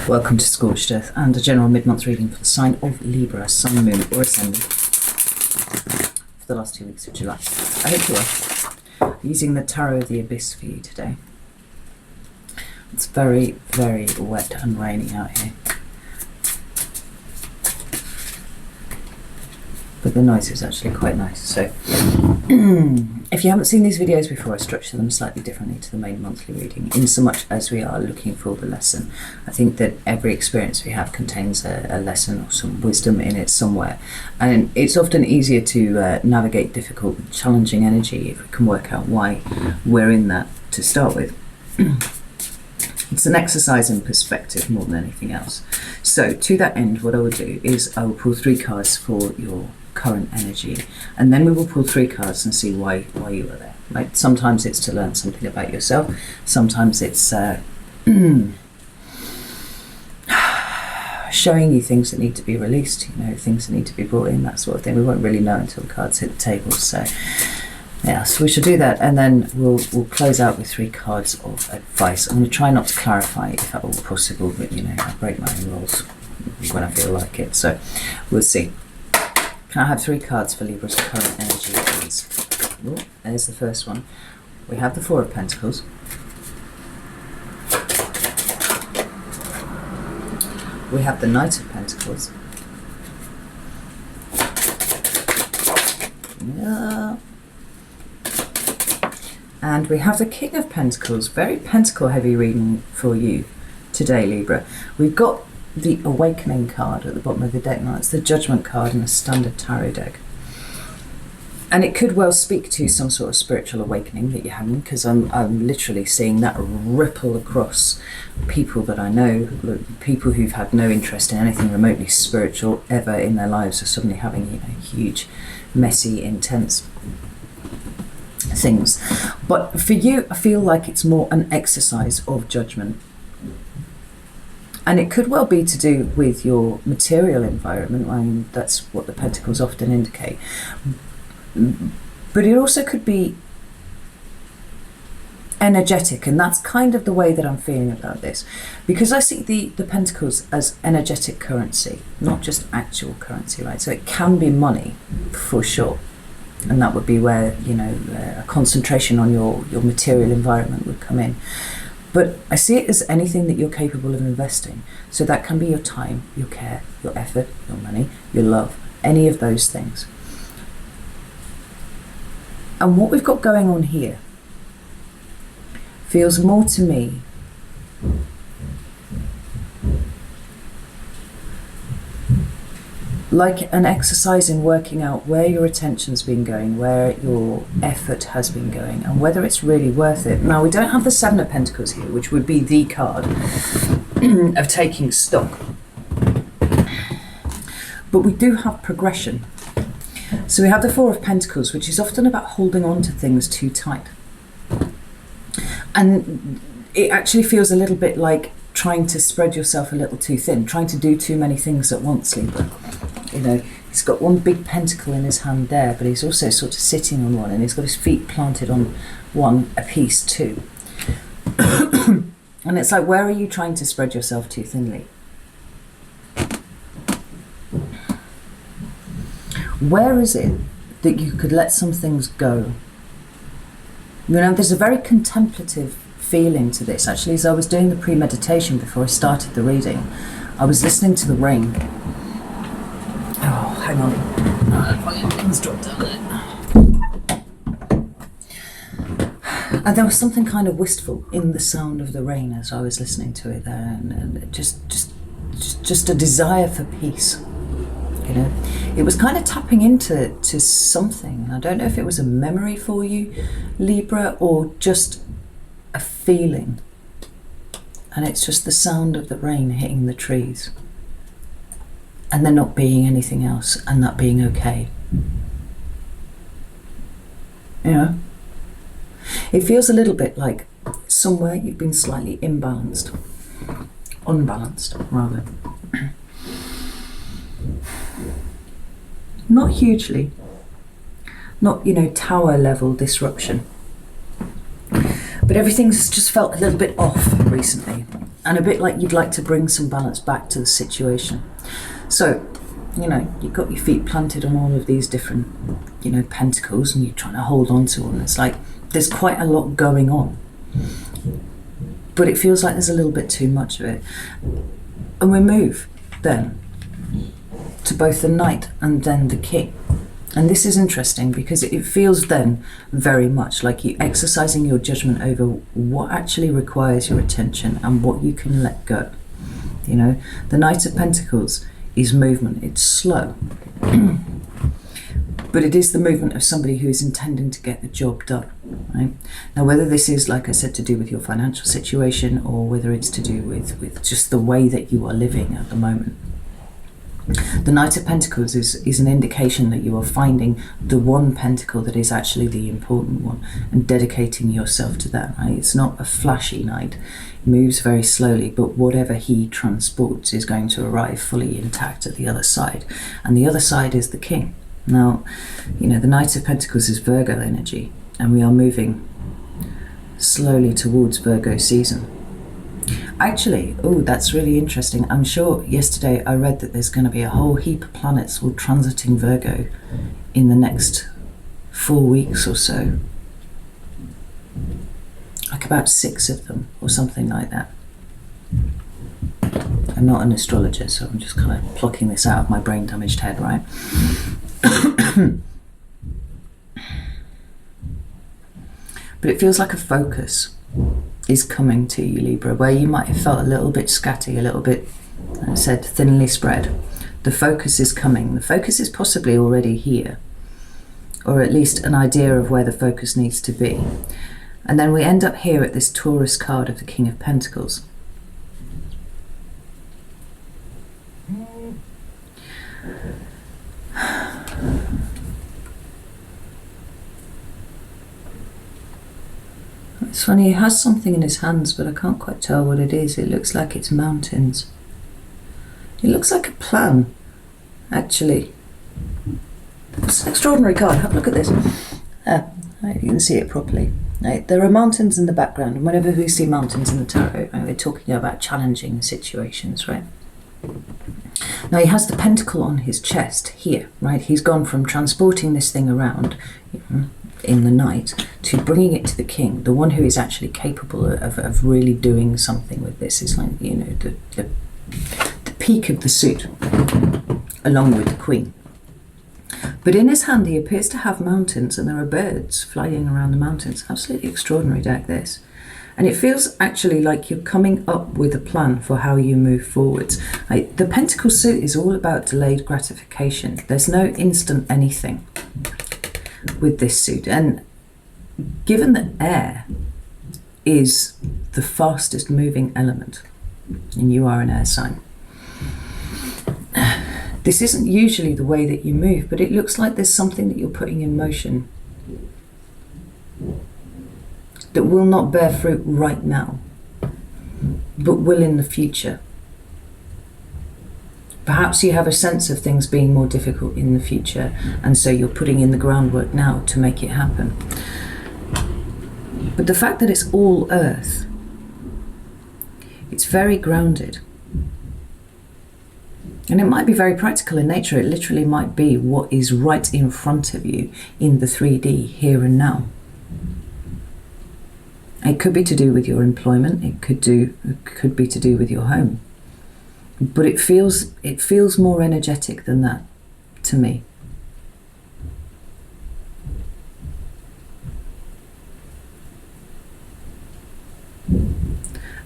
Welcome to Scorched Earth and a general mid-month reading for the sign of Libra, Sun, Moon or Ascendant for the last 2 weeks of July. I hope you are using the Tarot of the Abyss for you today. It's very, very wet and rainy out here. But the noise is actually quite nice. So if you haven't seen these videos before, I structure them slightly differently to the main monthly reading, in so much as we are looking for the lesson. I think that every experience we have contains a lesson or some wisdom in it somewhere. And it's often easier to navigate difficult, challenging energy if we can work out why we're in that to start with. It's an exercise in perspective more than anything else. So to that end, what I will do is I will pull 3 cards for your current energy, and then we will pull 3 cards and see why you are there. Right? Sometimes it's to learn something about yourself. Sometimes it's showing you things that need to be released. You know, things that need to be brought in, that sort of thing. We won't really know until the cards hit the table. So yeah, so we shall do that, and then we'll close out with 3 cards of advice. I'm going to try not to clarify if at all possible, but you know, I break my own rules when I feel like it. So we'll see. Can I have 3 cards for Libra's current energy, please? Oh, there's the first one. We have the 4 of Pentacles. We have the Knight of Pentacles. Yeah. And we have the King of Pentacles. Very pentacle heavy reading for you today, Libra. We've got the Awakening card at the bottom of the deck. Now it's the Judgment card in a standard tarot deck. And it could well speak to some sort of spiritual awakening that you're having, because I'm literally seeing that ripple across people that I know. People who've had no interest in anything remotely spiritual ever in their lives are suddenly having, you know, huge, messy, intense things. But for you, I feel like it's more an exercise of judgment. And it could well be to do with your material environment. I mean, that's what the Pentacles often indicate. But it also could be energetic, and that's kind of the way that I'm feeling about this. Because I see the Pentacles as energetic currency, not just actual currency, right? So it can be money, for sure. And that would be where, you know, a concentration on your material environment would come in. But I see it as anything that you're capable of investing. So that can be your time, your care, your effort, your money, your love, any of those things. And what we've got going on here feels more to me like an exercise in working out where your attention's been going, where your effort has been going, and whether it's really worth it. Now, we don't have the 7 of Pentacles here, which would be the card of taking stock. But we do have progression. So we have the 4 of Pentacles, which is often about holding on to things too tight. And it actually feels a little bit like trying to spread yourself a little too thin, trying to do too many things at once, Libra. You know, he's got one big pentacle in his hand there, but he's also sort of sitting on one, and he's got his feet planted on one apiece too. And it's like, where are you trying to spread yourself too thinly? Where is it that you could let some things go? You know, there's a very contemplative feeling to this. Actually, as I was doing the premeditation before I started the reading, I was listening to the rain. Oh, hang on. My pins dropped down there. And there was something kind of wistful in the sound of the rain as I was listening to it there, and just a desire for peace. You know, it was kind of tapping into something. I don't know if it was a memory for you, Libra, or just a feeling. And it's just the sound of the rain hitting the trees, and there not being anything else, and that being okay. You know, it feels a little bit like somewhere you've been slightly unbalanced rather. Not hugely, not, you know, tower level disruption, but everything's just felt a little bit off recently. and a bit like you'd like to bring some balance back to the situation. So, you know, you've got your feet planted on all of these different, you know, pentacles, and you're trying to hold on to them. It's like there's quite a lot going on, but it feels like there's a little bit too much of it. And we move then to both the Knight and then the King. And this is interesting because it feels then very much like you exercising your judgment over what actually requires your attention and what you can let go. You know, the Knight of Pentacles is movement. It's slow. But it is the movement of somebody who is intending to get the job done. Right? Now, whether this is, like I said, to do with your financial situation or whether it's to do with just the way that you are living at the moment, the Knight of Pentacles is an indication that you are finding the one pentacle that is actually the important one and dedicating yourself to that. Right? It's not a flashy knight. It moves very slowly, but whatever he transports is going to arrive fully intact at the other side. And the other side is the King. Now, you know, the Knight of Pentacles is Virgo energy, and we are moving slowly towards Virgo season. Actually, oh, that's really interesting. I'm sure yesterday I read that there's going to be a whole heap of planets all transiting Virgo in the next 4 weeks or so. Like about 6 of them or something like that. I'm not an astrologer, so I'm just kind of plucking this out of my brain damaged head, right? But it feels like a focus is coming to you, Libra, where you might have felt a little bit scatty, a little bit, like I said, thinly spread. The focus is coming. The focus is possibly already here, or at least an idea of where the focus needs to be. And then we end up here at this Taurus card of the King of Pentacles. It's funny, he has something in his hands, but I can't quite tell what it is. It looks like it's mountains. It looks like a plan, actually. It's an extraordinary card. Have a look at this. You can see it properly. Right, there are mountains in the background, and whenever we see mountains in the tarot, we're talking about challenging situations, right? Now he has the pentacle on his chest here, right? He's gone from transporting this thing around in the night to bringing it to the King, the one who is actually capable of really doing something with this. Is like, you know, the peak of the suit, along with the Queen. But in his hand he appears to have mountains, and there are birds flying around the mountains. Absolutely extraordinary deck, this. And it feels actually like you're coming up with a plan for how you move forwards. Like, the Pentacle suit is all about delayed gratification. There's no instant anything with this suit. And given that air is the fastest moving element, and you are an air sign, this isn't usually the way that you move, but it looks like there's something that you're putting in motion that will not bear fruit right now, but will in the future. Perhaps you have a sense of things being more difficult in the future, and so you're putting in the groundwork now to make it happen. But the fact that it's all earth, it's very grounded. And it might be very practical in nature. It literally might be what is right in front of you in the 3D, here and now. It could be to do with your employment. It could be to do with your home. But it feels more energetic than that to me.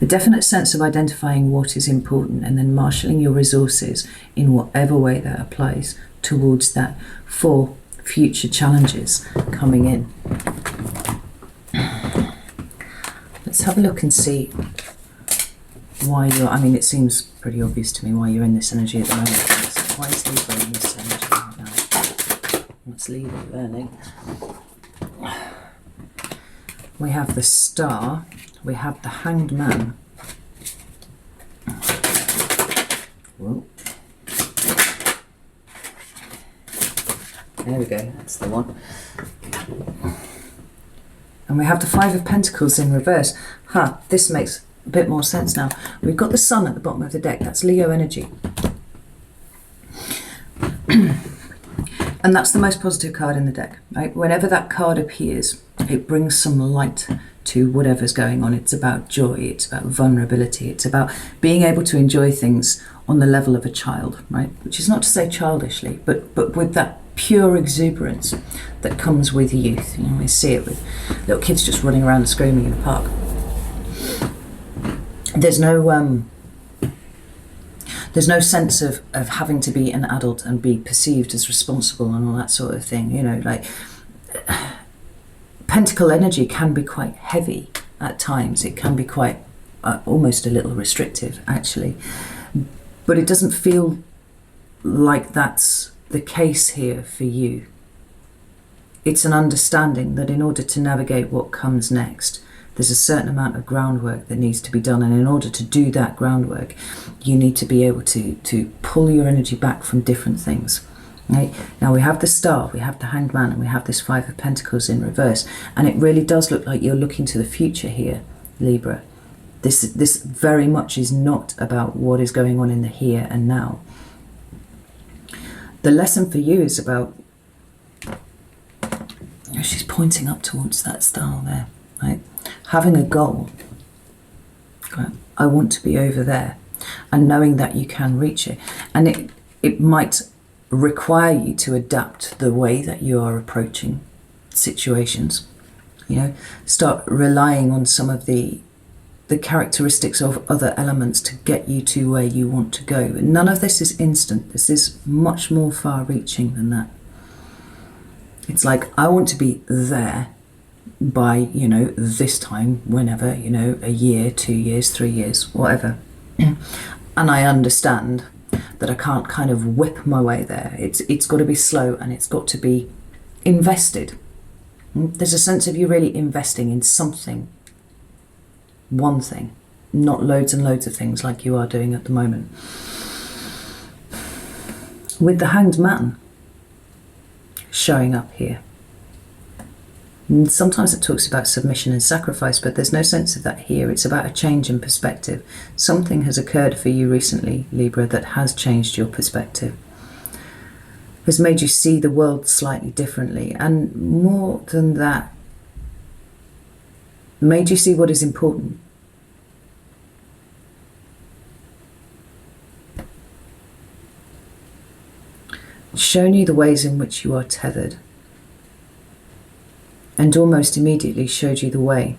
A definite sense of identifying what is important and then marshalling your resources in whatever way that applies towards that for future challenges coming in. Let's have a look and see why you're, I mean, it seems pretty obvious to me why you're in this energy at the moment. So why is Libra in this energy right now? Let's leave it early. We have the Star. We have the Hanged Man. Whoa. There we go, that's the one. And we have the Five of Pentacles in reverse. This makes a bit more sense now. We've got the sun at the bottom of the deck. That's Leo energy. And that's the most positive card in the deck, right? Whenever that card appears, it brings some light to whatever's going on. It's about joy, it's about vulnerability, it's about being able to enjoy things on the level of a child, right? Which is not to say childishly, but with that pure exuberance that comes with youth. You know, we see it with little kids just running around and screaming in the park. There's no sense of having to be an adult and be perceived as responsible and all that sort of thing. You know, like Pentacle energy can be quite heavy at times. It can be quite almost a little restrictive, actually. But it doesn't feel like that's the case here for you. It's an understanding that in order to navigate what comes next, there's a certain amount of groundwork that needs to be done, and in order to do that groundwork, you need to be able to pull your energy back from different things. Right? Now we have the Star, we have the Hanged Man, and we have this Five of Pentacles in reverse, and it really does look like you're looking to the future here, Libra. This very much is not about what is going on in the here and now. The lesson for you is about, she's pointing up towards that star there, right? Having a goal. I want to be over there, and knowing that you can reach it. And it might require you to adapt the way that you are approaching situations. You know, start relying on some of the characteristics of other elements to get you to where you want to go. None of this is instant. This is much more far-reaching than that. It's like, I want to be there by, you know, this time, whenever, you know, a year, 2 years, 3 years, whatever. And I understand that I can't kind of whip my way there. It's got to be slow, and it's got to be invested. There's a sense of you really investing in something, one thing, not loads and loads of things like you are doing at the moment. With the Hanged Man showing up here, and sometimes it talks about submission and sacrifice, but there's no sense of that here. It's about a change in perspective. Something has occurred for you recently, Libra, that has changed your perspective, has made you see the world slightly differently, and more than that, made you see what is important. Shown you the ways in which you are tethered, and almost immediately showed you the way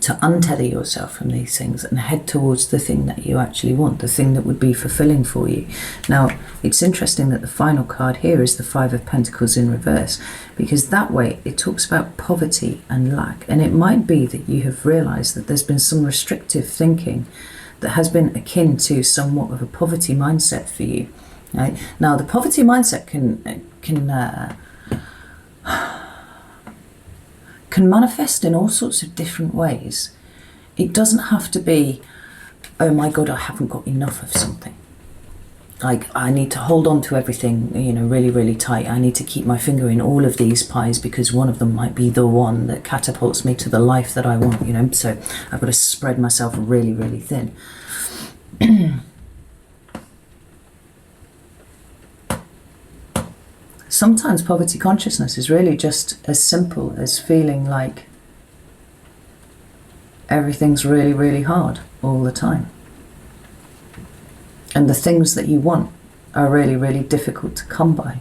to untether yourself from these things and head towards the thing that you actually want, the thing that would be fulfilling for you. Now, it's interesting that the final card here is the Five of Pentacles in reverse, because that way it talks about poverty and lack, and it might be that you have realized that there's been some restrictive thinking that has been akin to somewhat of a poverty mindset for you. Right? Now, the poverty mindset can manifest in all sorts of different ways. It doesn't have to be, oh my God, I haven't got enough of something. Like, I need to hold on to everything, you know, really, really tight. I need to keep my finger in all of these pies because one of them might be the one that catapults me to the life that I want, you know. So I've got to spread myself really, really thin. Sometimes poverty consciousness is really just as simple as feeling like everything's really, really hard all the time. And the things that you want are really, really difficult to come by.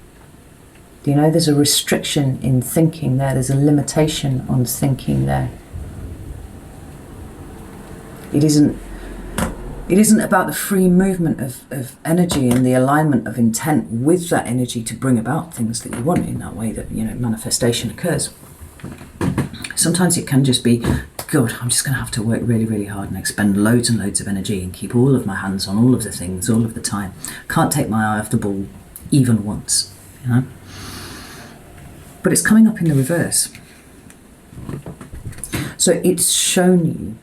You know, there's a restriction in thinking there. There's a limitation on thinking there. It isn't about the free movement of energy and the alignment of intent with that energy to bring about things that you want in that way that, you know, manifestation occurs. Sometimes it can just be, God, I'm just going to have to work really, really hard and expend loads and loads of energy and keep all of my hands on all of the things all of the time. Can't take my eye off the ball even once, you know. But it's coming up in the reverse. So it's shown you,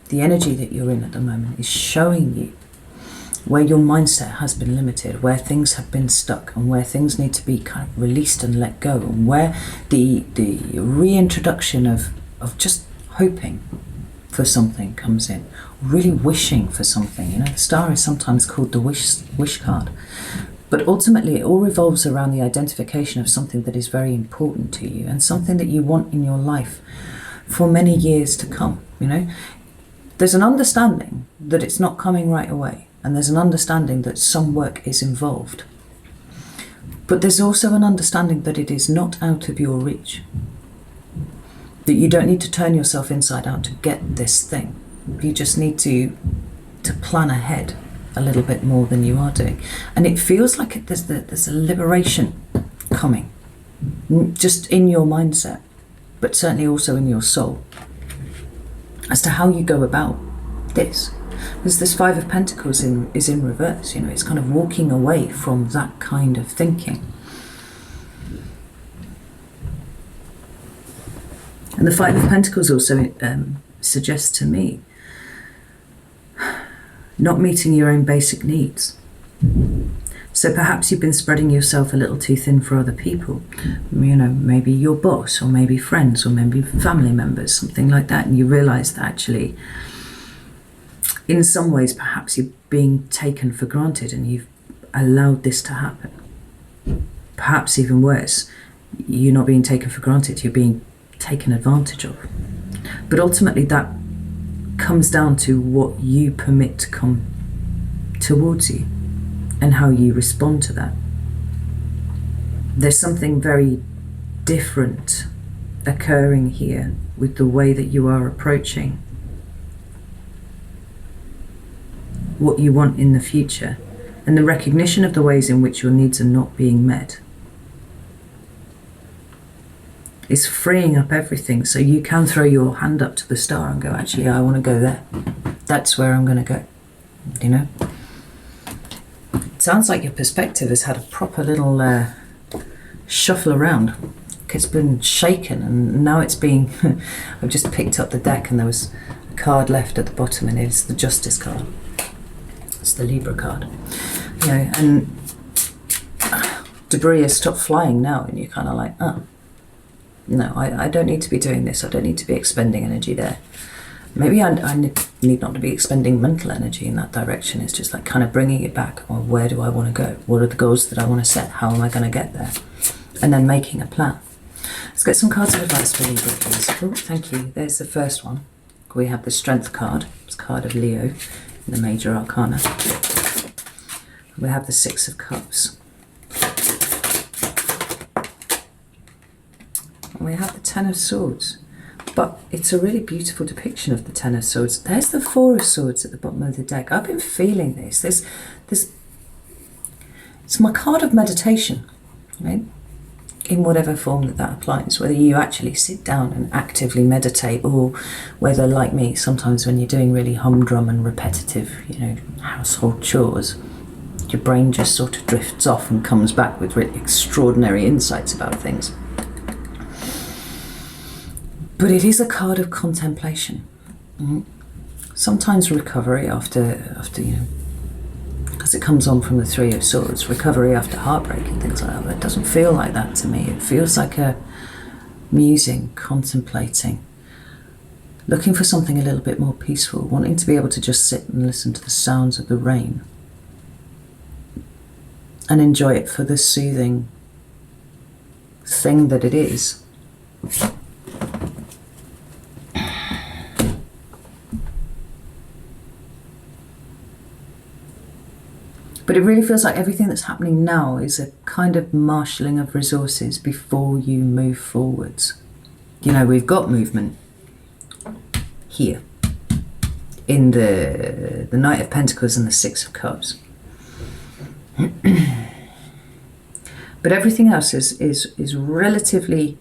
the energy that you're in at the moment is showing you where your mindset has been limited, where things have been stuck, and where things need to be kind of released and let go, and where the reintroduction of just hoping for something comes in, really wishing for something. You know, the star is sometimes called the wish card. But ultimately, it all revolves around the identification of something that is very important to you and something that you want in your life for many years to come. You know, there's an understanding that it's not coming right away, and there's an understanding that some work is involved. But there's also an understanding that it is not out of your reach, that you don't need to turn yourself inside out to get this thing. You just need to plan ahead a little bit more than you are doing. And it feels like there's a liberation coming, just in your mindset, but certainly also in your soul, as to how you go about this. Because this Five of Pentacles is in reverse, you know, it's kind of walking away from that kind of thinking. And the Five of Pentacles also suggests to me not meeting your own basic needs. So perhaps you've been spreading yourself a little too thin for other people. You know, maybe your boss, or maybe friends, or maybe family members, something like that. And you realise that actually, in some ways, perhaps you're being taken for granted and you've allowed this to happen. Perhaps even worse, you're not being taken for granted, you're being taken advantage of. But ultimately that comes down to what you permit to come towards you and how you respond to that. There's something very different occurring here with the way that you are approaching what you want in the future, and the recognition of the ways in which your needs are not being met is freeing up everything, so you can throw your hand up to the star and go, actually, I want to go there. That's where I'm going to go. You know? It sounds like your perspective has had a proper little shuffle around. It's been shaken, and now it's being... I've just picked up the deck and there was a card left at the bottom, and it's the Justice card. It's the Libra card. You know, and debris has stopped flying now, and you're kind of like, oh, no, I don't need to be doing this. I don't need to be expending energy there. Maybe I need not to be expending mental energy in that direction. It's just like kind of bringing it back. Well, where do I want to go? What are the goals that I want to set? How am I going to get there? And then making a plan. Let's get some cards of advice for Libra, please. Oh, thank you. There's the first one. We have the Strength card. It's a card of Leo in the Major Arcana. We have the Six of Cups. And we have the Ten of Swords. But it's a really beautiful depiction of the Ten of Swords. There's the Four of Swords at the bottom of the deck. I've been feeling this. It's my card of meditation, right? In whatever form that applies, whether you actually sit down and actively meditate, or whether, like me, sometimes when you're doing really humdrum and repetitive, you know, household chores, your brain just sort of drifts off and comes back with really extraordinary insights about things. But it is a card of contemplation. Mm-hmm. Sometimes recovery after you know, because it comes on from the Three of Swords, recovery after heartbreak and things like that. But it doesn't feel like that to me. It feels like a musing, contemplating, looking for something a little bit more peaceful, wanting to be able to just sit and listen to the sounds of the rain and enjoy it for the soothing thing that it is. But it really feels like everything that's happening now is a kind of marshalling of resources before you move forwards. You know, we've got movement here in the Knight of Pentacles and the Six of Cups. But everything else is relatively,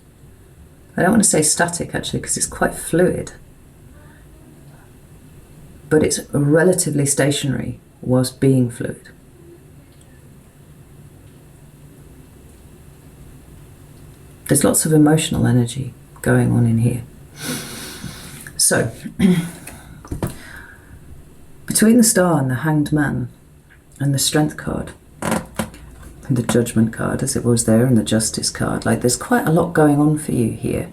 I don't want to say static actually, because it's quite fluid. But it's relatively stationary whilst being fluid. There's lots of emotional energy going on in here. So, between the Star and the Hanged Man and the Strength card, and the Judgment card as it was there, and the Justice card, like there's quite a lot going on for you here,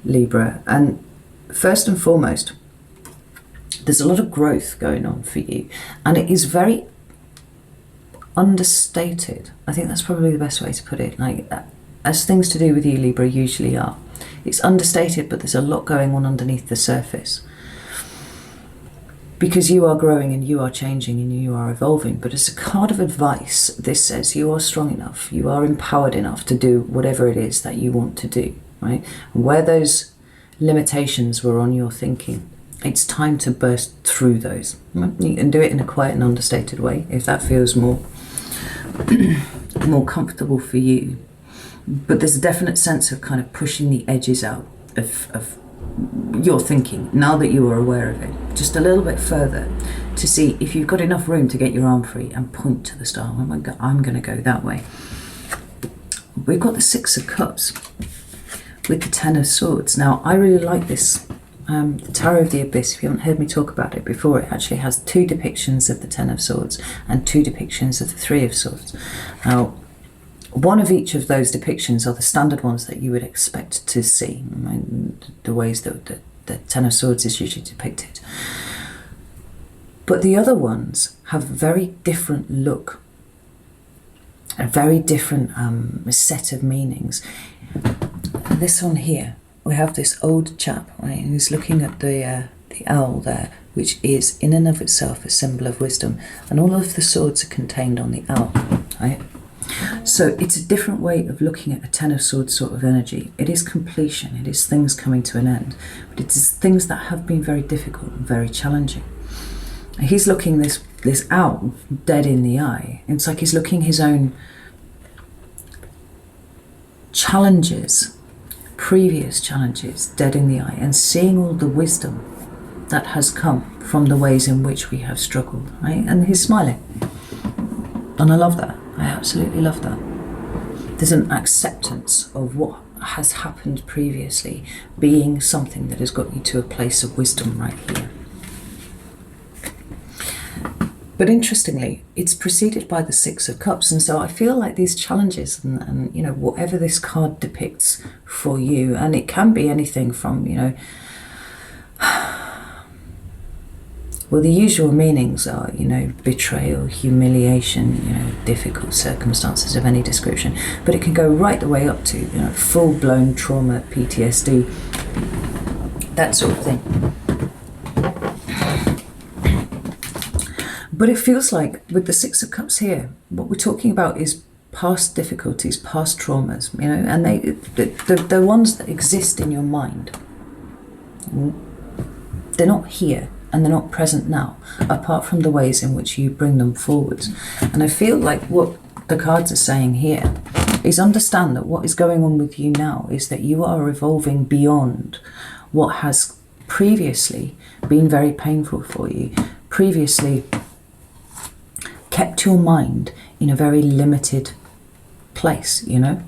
Libra. And first and foremost, There's a lot of growth going on for you, and it is very understated. I think that's probably the best way to put it. Like, as things to do with you, Libra, usually are. It's understated, but there's a lot going on underneath the surface. Because you are growing and you are changing and you are evolving. But as a card of advice, this says you are strong enough, you are empowered enough to do whatever it is that you want to do, right? And where those limitations were on your thinking, it's time to burst through those. You can do it in a quiet and understated way if that feels more more comfortable for you. But there's a definite sense of kind of pushing the edges out of your thinking, now that you are aware of it, just a little bit further, to see if you've got enough room to get your arm free and point to the star. Oh my God, I'm going to go that way. We've got the Six of Cups with the Ten of Swords. Now, I really like this. The Tower of the Abyss, if you haven't heard me talk about it before, it actually has 2 depictions of the Ten of Swords and 2 depictions of the Three of Swords. Now, one of each of those depictions are the standard ones that you would expect to see, the ways that the Ten of Swords is usually depicted. But the other ones have a very different look, a very different set of meanings. This one here, we have this old chap, right, who's looking at the owl there, which is in and of itself a symbol of wisdom, and all of the swords are contained on the owl, right? So it's a different way of looking at a Ten of Swords sort of energy. It is completion, it is things coming to an end, but it is things that have been very difficult and very challenging. He's looking this owl dead in the eye. It's like he's looking his own challenges, previous challenges, dead in the eye, and seeing all the wisdom that has come from the ways in which we have struggled, right? And he's smiling. And I love that. I absolutely love that. There's an acceptance of what has happened previously being something that has got you to a place of wisdom right here. But interestingly, it's preceded by the Six of Cups, and so I feel like these challenges and you know, whatever this card depicts for you, and it can be anything from, you know, well, the usual meanings are, you know, betrayal, humiliation, you know, difficult circumstances of any description, but it can go right the way up to, you know, full-blown trauma, PTSD, that sort of thing. But it feels like with the Six of Cups here, what we're talking about is past difficulties, past traumas, you know, and the ones that exist in your mind. They're not here and they're not present now, apart from the ways in which you bring them forwards. And I feel like what the cards are saying here is understand that what is going on with you now is that you are evolving beyond what has previously been very painful for you, previously kept your mind in a very limited place, you know.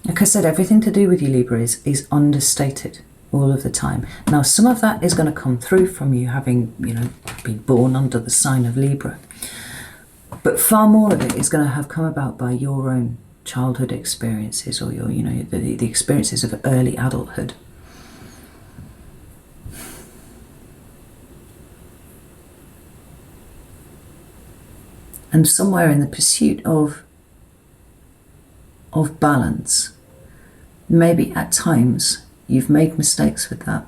Like I said, everything to do with you, Libra, is understated all of the time. Now, some of that is going to come through from you having, you know, been born under the sign of Libra. But far more of it is going to have come about by your own childhood experiences, or your, you know, the experiences of early adulthood. And somewhere in the pursuit of balance, maybe at times you've made mistakes with that.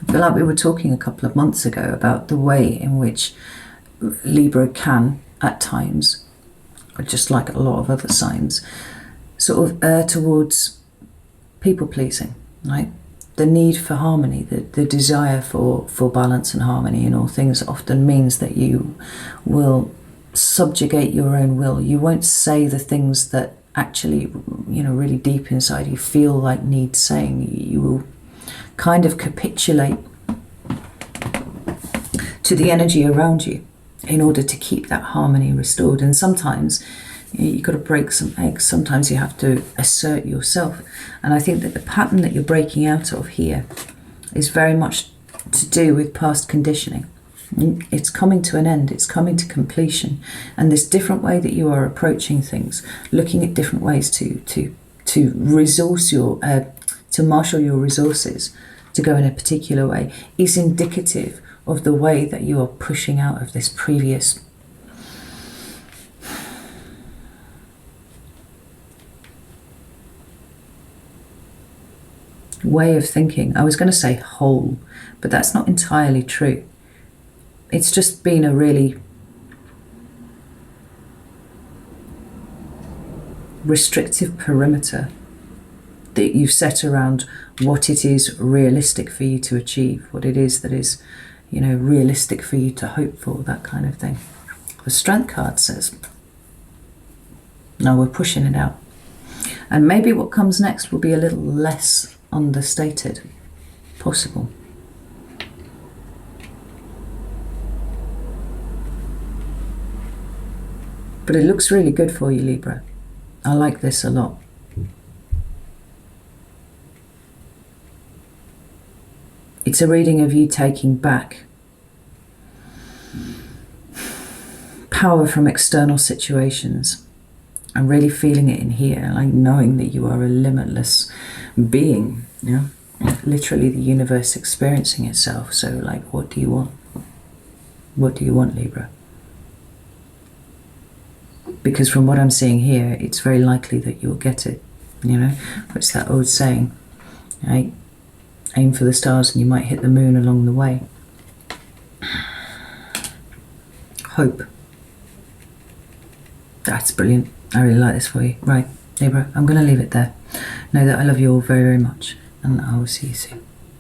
I feel like we were talking a couple of months ago about the way in which Libra can, at times, just like a lot of other signs, sort of err towards people-pleasing, right? The need for harmony, the desire for balance and harmony in all things often means that you will subjugate your own will. You won't say the things that actually, you know, really deep inside you feel like need saying. You will kind of capitulate to the energy around you in order to keep that harmony restored. And sometimes you've got to break some eggs. Sometimes you have to assert yourself. And I think that the pattern that you're breaking out of here is very much to do with past conditioning. It's coming to an end, it's coming to completion. And this different way that you are approaching things, looking at different ways to resource your, to marshal your resources, to go in a particular way is indicative of the way that you are pushing out of this previous way of thinking. I was going to say whole, but that's not entirely true. It's just been a really restrictive perimeter that you've set around what it is realistic for you to achieve, what it is that is, you know, realistic for you to hope for, that kind of thing. The Strength card says, no, we're pushing it out. And maybe what comes next will be a little less understated, possible. But it looks really good for you, Libra. I like this a lot. It's a reading of you taking back power from external situations and really feeling it in here, like knowing that you are a limitless being, you know? Literally the universe experiencing itself. So like, what do you want? What do you want, Libra? Because from what I'm seeing here, it's very likely that you'll get it, you know? It's that old saying, right? Aim for the stars and you might hit the moon along the way. Hope. That's brilliant. I really like this for you. Right, Libra, I'm going to leave it there. Know that I love you all very, very much, and I will see you soon.